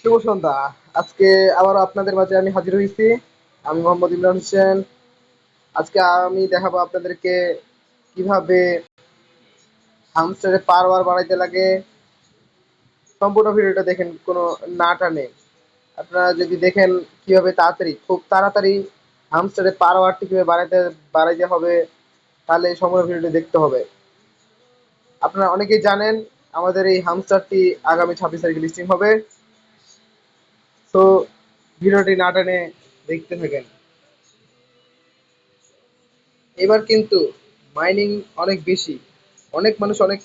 শুভ সন্ধ্যা। আজকে আবারও আপনাদের মাঝে আমি হাজির হয়েছি। আমি মোহাম্মদ ইমরান হোসেন। আজকে আমি দেখাবো আপনাদেরকে কিভাবে হামস্টারের পাওয়ার বাড়াইতে লাগে। সম্পূর্ণ ভিডিওটা দেখেন, কোনো না টানে। আপনারা যদি দেখেন কিভাবে খুব তাড়াতাড়ি হামস্টারের পাওয়ারটি কিভাবে বাড়াইতে হবে, তাহলে সম্পূর্ণ ভিডিওটি দেখতে হবে। আপনারা অনেকেই জানেন আমাদের এই হামস্টারটি আগামী 26 তারিখে লিস্টিং হবে। তো ভিডিওটি না টেনে দেখতে থাকেন। এবার কিন্তু মাইনিং অনেক বেশি, অনেক মানুষ অনেক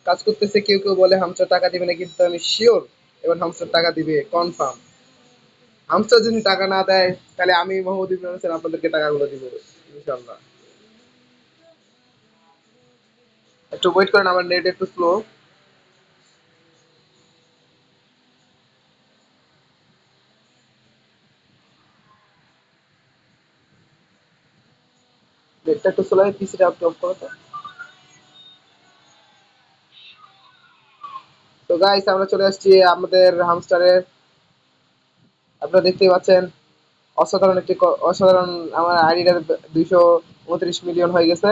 কাজ করতেছে। কেউ কেউ বলে হামস্টার টাকা দিবে না, কিন্তু আমি শিওর এবার হামস্টার টাকা দিবে কনফার্ম। হামস্টার যদি টাকা না দেয়, তাহলে আমি মোহাম্মদ ইমরান হোসেন আপনাদেরকে টাকাগুলো দিব ইনশাল্লাহ। একটু ওয়েট করেন, আমার নেট একটু স্লো। নেটটা একটু স্লো, পিসিটা আপনি অফ করো তো। তো গাইস, আমরা চলে আসছি আমাদের হামস্টারের। আপনারা দেখতেই পাচ্ছেন অসাধারণ অসাধারণ আমার আইডিটা 229 মিলিয়ন হয়ে গেছে।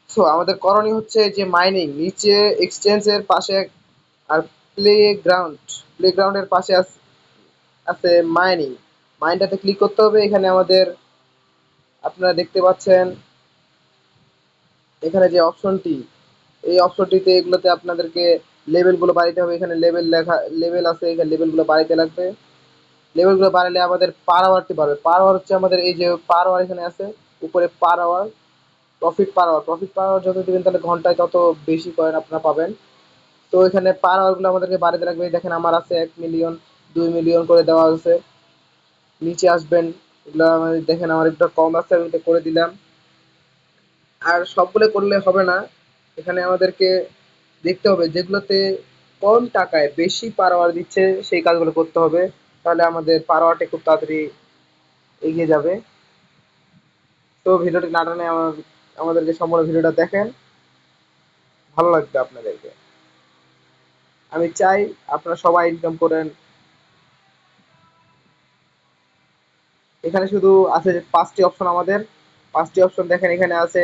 সো আমাদের করণীয় হচ্ছে যে মাইনিং নিচে এক্সচেঞ্জের পাশে, আর প্লে প্লে গ্রাউন্ডের পাশে আছে মাইনিং। মাইনটাতে ক্লিক করতে হবে। এখানে আমাদের, আপনারা দেখতে পাচ্ছেন এখানে যে অপশনটি, এই অপশনটিতে এগুলোতে আপনাদেরকে লেভেলগুলো বাড়াইতে হবে। এখানে লেভেল আছে, এখানে লেভেলগুলো বাড়াইতে লাগবে। লেভেলগুলো বাড়ালে আমাদের পার আওয়ারটি বাড়বে। পার আওয়ার হচ্ছে আমাদের এই যে পার আওয়ার এখানে আছে উপরে, per hour, profit per hour যত দিবেন তাহলে ঘন্টায় তত বেশি কয়েন আপনারা পাবেন। তো এখানে পার আওয়ার গুলো আমাদেরকে বাড়াতে লাগবে। দেখেন আমার আছে 1 মিলিয়ন, 2 মিলিয়ন করে দেওয়া আছে। নিচে আসবেন, এগুলো আমাদের দেখেন আমার একটু কম আছে, আমি এটা করে দিলাম। আর সবগুলো করলে হবে না, এখানে আমাদেরকে দেখতে হবে যেগুলোতে কম টাকায় বেশি পার আওয়ার দিচ্ছে সেই কাজগুলো করতে হবে। তাহলে আমাদের পার আওয়ারটা খুব তাড়াতাড়ি এগিয়ে যাবে। তো ভিডিওটি না টানে আমাদেরকে সম্পূর্ণ ভিডিওটা দেখেন, ভালো লাগবে আপনাদেরকে। আমি চাই আপনারা সবাই ইনকাম করেন। এখানে শুধু আছে 5টি অপশন আমাদের। 5টি অপশন দেখেন, এখানে আছে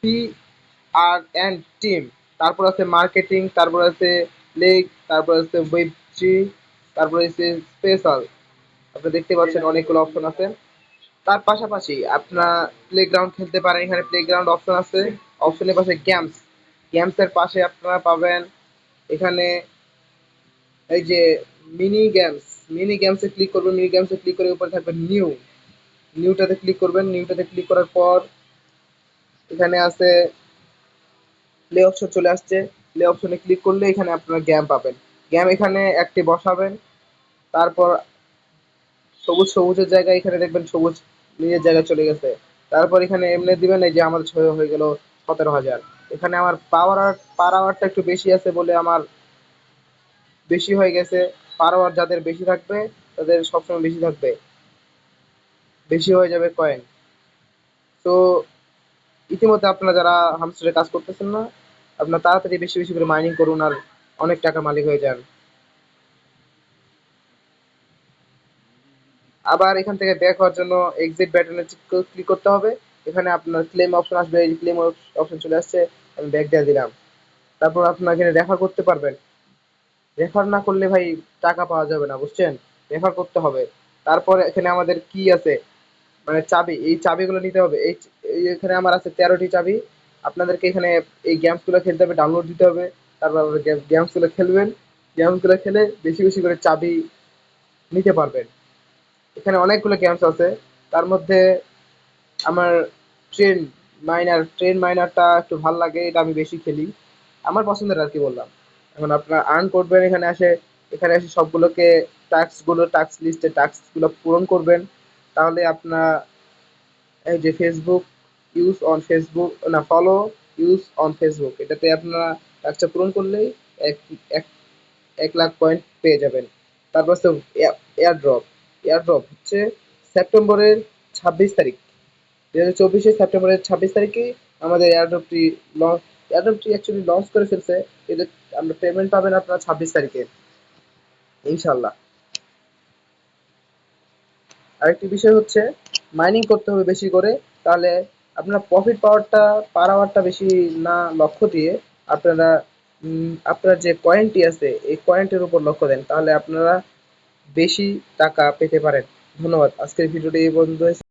পি আর এন্ড টিম, তারপর আছে মার্কেটিং, তারপর আছে লেগ, তারপর আছে ওয়েব থ্রি, তারপর আছে স্পেশাল। আপনি দেখতে পাচ্ছেন অনেকগুলো অপশন আছে। তার পাশাপাশি আপনার প্লেগ্রাউন্ড খেলতে পারেন। এখানে প্লেগ্রাউন্ড অপশন আছে। অপশনের পাশে গেমস, গেমসের পাশে আপনারা পাবেন এখানে এই যে মিনি গেমস। মিনি গেমসে ক্লিক করবেন, মিনি গেমসে ক্লিক করে উপরে থাকবে নিউটাতে ক্লিক করবেন। নিউটাতে ক্লিক করার পর এখানে আছে প্লে অপশন চলে আসছে। প্লে অপশনে ক্লিক করলে এখানে আপনারা গেম পাবেন। গেম এখানে একটি বসাবেন। তারপর সবুজের জায়গায় এখানে দেখবেন সবুজ নিজের জায়গায় চলে গেছে। তারপর এখানে এমনি দিবেন, এই যে আমাদের ছয় হয়ে গেল 17,000। এখানে আমার পার আওয়ারটা একটু বেশি আছে বলে আমার বেশি হয়ে গেছে। পার আওয়ার যাদের বেশি থাকবে তাদের সবসময় বেশি থাকবে, বেশি হয়ে যাবে কয়েন। তো ইতিমধ্যে আপনারা যারা হামস্টারে কাজ করতেছেন না, আপনারা তাড়াতাড়ি বেশি বেশি করে মাইনিং করুন আর অনেক টাকার মালিক হয়ে যান। আবার এখান থেকে ব্যাক হওয়ার জন্য এক্সিট বাটনে ক্লিক করতে হবে। এখানে আপনার ক্লেম অপশন আসবে, এই ক্লেম অপশন চলে আসছে, আমি ব্যাক দিয়ে দিলাম। তারপর আপনার এখানে রেফার করতে পারবেন। রেফার না করলে ভাই টাকা পাওয়া যাবে না, বুঝছেন? রেফার করতে হবে। তারপর এখানে আমাদের কি আছে, মানে চাবি, এই চাবিগুলো নিতে হবে। এখানে আমার আছে 13টি চাবি। আপনাদেরকে এখানে এই গেমসগুলো খেলতে হবে, ডাউনলোড দিতে হবে। তারপর গেমসগুলো খেলবেন। গেমসগুলো খেলে বেশি বেশি করে চাবি নিতে পারবেন। এখানে অনেকগুলো গেমস আছে, তার মধ্যে আমার ট্রেন ট্রেন মাইনারটা একটু ভাল লাগে, এটা আমি বেশি খেলি, আমার পছন্দের আর কি বললাম। এখন আপনারা আর্ন করবেন এখানে এসে সবগুলোকে টাস্ক লিস্টে টাস্কগুলো পূরণ করবেন। তাহলে আপনার এই যে ফেসবুক না ফলো ইউজ অন ফেসবুক, এটাতে আপনারা টাস্কটা পূরণ করলেই এক এক 1 লাখ পয়েন্ট পেয়ে যাবেন। তারপর হচ্ছে এয়ারড্রপ। এয়ারড্রপ হচ্ছে সেপ্টেম্বরের 26 তারিখ, 2024 সেপ্টেম্বরের 26 তারিখে আমাদের এয়ারড্রপটি অ্যাডোবটি অ্যাকচুয়ালি লঞ্চ করে ফেলছে। এদের আমরা পেমেন্ট পাবেন আপনারা 26 তারিখে ইনশাল্লাহ। আরেকটি বিষয় হচ্ছে মাইনিং করতে হবে বেশি করে, তাহলে আপনার প্রফিট পাওয়ারটা পার আওয়ারটা বেশি না লক্ষ্য দিয়ে আপনারা আপনার যে কয়েনটি আছে এই কয়েনটির উপর লক্ষ্য দেন, তাহলে আপনারা বেশি টাকা পেতে পারেন। ধন্যবাদ। আজকের ভিডিওটি এই পর্যন্ত।